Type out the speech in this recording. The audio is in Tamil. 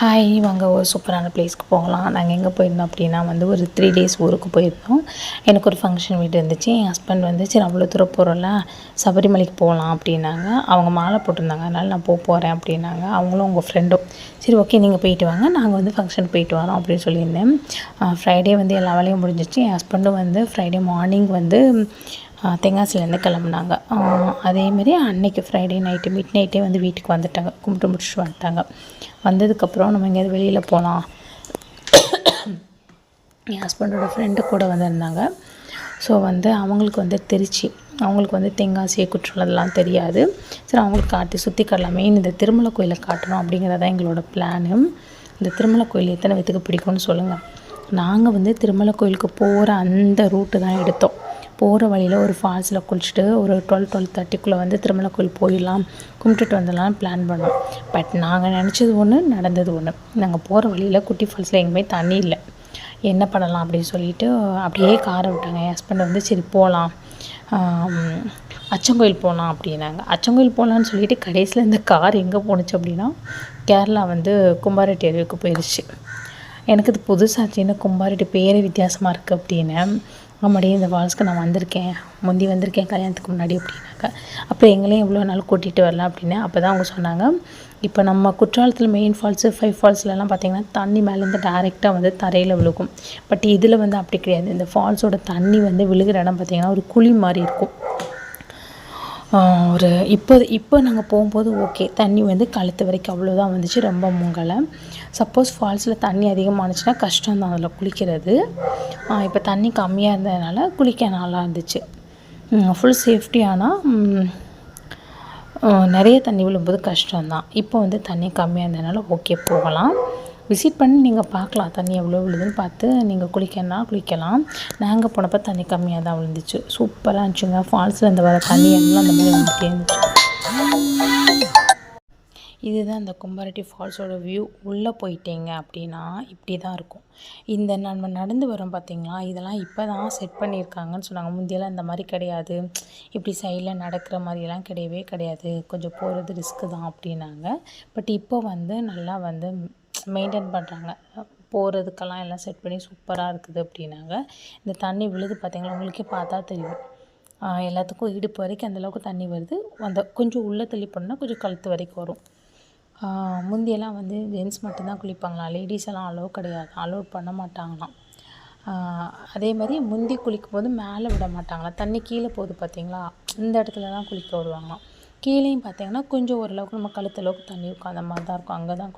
ஹாய் வாங்க ஒரு சூப்பரான பிளேஸ்க்கு போகலாம். நாங்கள் எங்கே போயிருந்தோம் அப்படின்னா ஒரு 3 டேஸ் ஊருக்கு போயிருந்தோம். எனக்கு ஒரு ஃபங்க்ஷன் வீடு இருந்துச்சு. என் ஹஸ்பண்ட் சரி அவ்வளோ தூரம் போகிறோம்ல, சபரிமலைக்கு போகலாம் அப்படின்னாங்க. அவங்க மாலை போட்டிருந்தாங்க, அதனால் நான் போகிறேன் அப்படின்னாங்க. அவங்களும் உங்கள் ஃப்ரெண்டும் சரி ஓகே நீங்கள் போயிட்டு வாங்க, நாங்கள் ஃபங்க்ஷன் போயிட்டு வரோம் அப்படின்னு சொல்லியிருந்தேன். ஃப்ரைடே எல்லா வேலையும் முடிஞ்சிச்சு. என் ஹஸ்பண்டும் ஃப்ரைடே மார்னிங் தென்காசிலேருந்து கிளம்புனாங்க. அதேமாரி அன்றைக்கி ஃப்ரைடே நைட்டு மிட் நைட்டே வீட்டுக்கு வந்துட்டாங்க, கும்பிட்டு முடிச்சுட்டு வந்துட்டாங்க. வந்ததுக்கப்புறம் நம்ம எங்கேயாவது வெளியில் போகலாம். என் ஹஸ்பண்டோட ஃப்ரெண்டு கூட வந்திருந்தாங்க. ஸோ அவங்களுக்கு திருச்சி, அவங்களுக்கு தென்காசி குற்றாலம் அதெல்லாம் தெரியாது. சரி அவங்களுக்கு காட்டி சுற்றி காட்டலாம். மெயின் இந்த திருமலை கோயிலை காட்டணும் அப்படிங்கிறதான் எங்களோட பிளானு. இந்த திருமலை கோயில் எத்தனை பேத்துக்கு பிடிக்கும்னு சொல்லுங்கள். நாங்கள் திருமலை கோயிலுக்கு போகிற அந்த ரூட்டு தான் எடுத்தோம். போகிற வழியில் ஒரு ஃபால்ஸில் குளிச்சுட்டு ஒரு 12:30 திருமலை கோயில் போயிடலாம், கும்பிட்டுட்டு வந்துடலாம்னு பிளான் பண்ணோம். பட் நாங்கள் நினச்சது ஒன்று, நடந்தது ஒன்று. நாங்கள் போகிற வழியில் குட்டி ஃபால்ஸில் எங்கேயுமே தண்ணி இல்லை. என்ன பண்ணலாம் அப்படின்னு சொல்லிட்டு அப்படியே காரை விட்டாங்க. என் ஹஸ்பண்ட் சரி போகலாம், அச்சங்கோயில் போகலாம் அப்படின்னாங்க. அச்சங்கோயில் போகலான்னு சொல்லிட்டு கடைசியில் இந்த கார் எங்கே போணுச்சு அப்படின்னா கேரளா கும்பாரெட்டி அருவிக்கு போயிடுச்சு. எனக்கு இது புதுசாச்சுன்னு, கும்பாரெட்டி பேரே வித்தியாசமாக இருக்குது அப்படின்னு. ஆமாடி இந்த ஃபால்ஸ்க்கு நான் வந்திருக்கேன் கல்யாணத்துக்கு முன்னாடி அப்படின்னாங்க. அப்புறம் எங்களையும் எவ்வளோ நாள் கூட்டிகிட்டு வரலாம் அப்படின்னு. அப்போ தான் அவங்க சொன்னாங்க, இப்போ நம்ம குற்றாலத்தில் மெயின் ஃபால்ஸு 5 ஃபால்ஸ்லலாம் பார்த்திங்கன்னா தண்ணி மேலேருந்து டைரெக்டாக தரையில் விழுகும். பட் இதில் அப்படி கிடையாது. இந்த ஃபால்ஸோட தண்ணி விழுகிற இடம் பார்த்திங்கன்னா ஒரு குழி மாதிரி இருக்கும். இப்போ நாங்கள் போகும்போது ஓகே, தண்ணி கழுத்து வரைக்கும் அவ்வளோதான் வந்துச்சு, ரொம்ப முங்கலை. சப்போஸ் ஃபால்ஸில் தண்ணி அதிகமானுச்சுன்னா கஷ்டம்தான் அதில் குளிக்கிறது. இப்போ தண்ணி கம்மியாக இருந்ததுனால குளிக்க நல்லா இருந்துச்சு. Full safety. ஆனால் நிறைய தண்ணி விழும்போது கஷ்டம்தான். இப்போ தண்ணி கம்மியாக இருந்ததுனால ஓகே போகலாம். விசிட் பண்ணி நீங்கள் பார்க்கலாம், தண்ணி எவ்வளோ விழுதுன்னு பார்த்து நீங்கள் குளிக்கணும்னா குளிக்கலாம். நாங்கள் போனப்போ தண்ணி கம்மியாக தான் விழுந்துச்சு. சூப்பராக இருந்துச்சுங்க. ஃபால்ஸில் வர தண்ணி எல்லாம் அந்த மாதிரி வந்துட்டே இருந்துச்சு. இதுதான் அந்த கும்பாரெட்டி ஃபால்ஸோட வியூ. உள்ளே போயிட்டீங்க அப்படின்னா இப்படி தான் இருக்கும். இந்த நம்ம நடந்து வரோம் பார்த்திங்களா, இதெல்லாம் இப்போ தான் செட் பண்ணியிருக்காங்கன்னு சொன்னாங்க. முந்தியெல்லாம் இந்த மாதிரி கிடையாது, இப்படி சைடில் நடக்கிற மாதிரியெல்லாம் கிடையவே கிடையாது, கொஞ்சம் போகிறது ரிஸ்க்கு தான் அப்படின்னாங்க. பட் இப்போ நல்லா மெயின்டைன் பண்ணுறாங்க. போகிறதுக்கெல்லாம் எல்லாம் செட் பண்ணி சூப்பராக இருக்குது அப்படின்னாங்க. இந்த தண்ணி விழுது பார்த்திங்களா, உங்களுக்கே பார்த்தா தெரியும். எல்லாத்துக்கும் இடுப்பு வரைக்கும் அந்தளவுக்கு தண்ணி வருது. கொஞ்சம் உள்ளே தள்ளி போனால் கொஞ்சம் கழுத்து வரைக்கும் வரும். முந்தியெல்லாம் ஜென்ஸ் மட்டும்தான் குளிப்பாங்களாம், லேடிஸ் எல்லாம் அலோவ் கிடையாது, அலோவ் பண்ண மாட்டாங்களாம். அதே மாதிரி முந்தி குளிக்கும் போது மேலே விட மாட்டாங்களாம். தண்ணி கீழே போகுது பார்த்திங்களா, இந்த இடத்துல தான் குளிக்க விடுவாங்களாம். கீழேயும் பார்த்திங்கன்னா கொஞ்சம் ஓரளவுக்கு நம்ம கழுத்தளவுக்கு தண்ணி இருக்கும், அந்த மாதிரி தான் இருக்கும், அங்கே தான்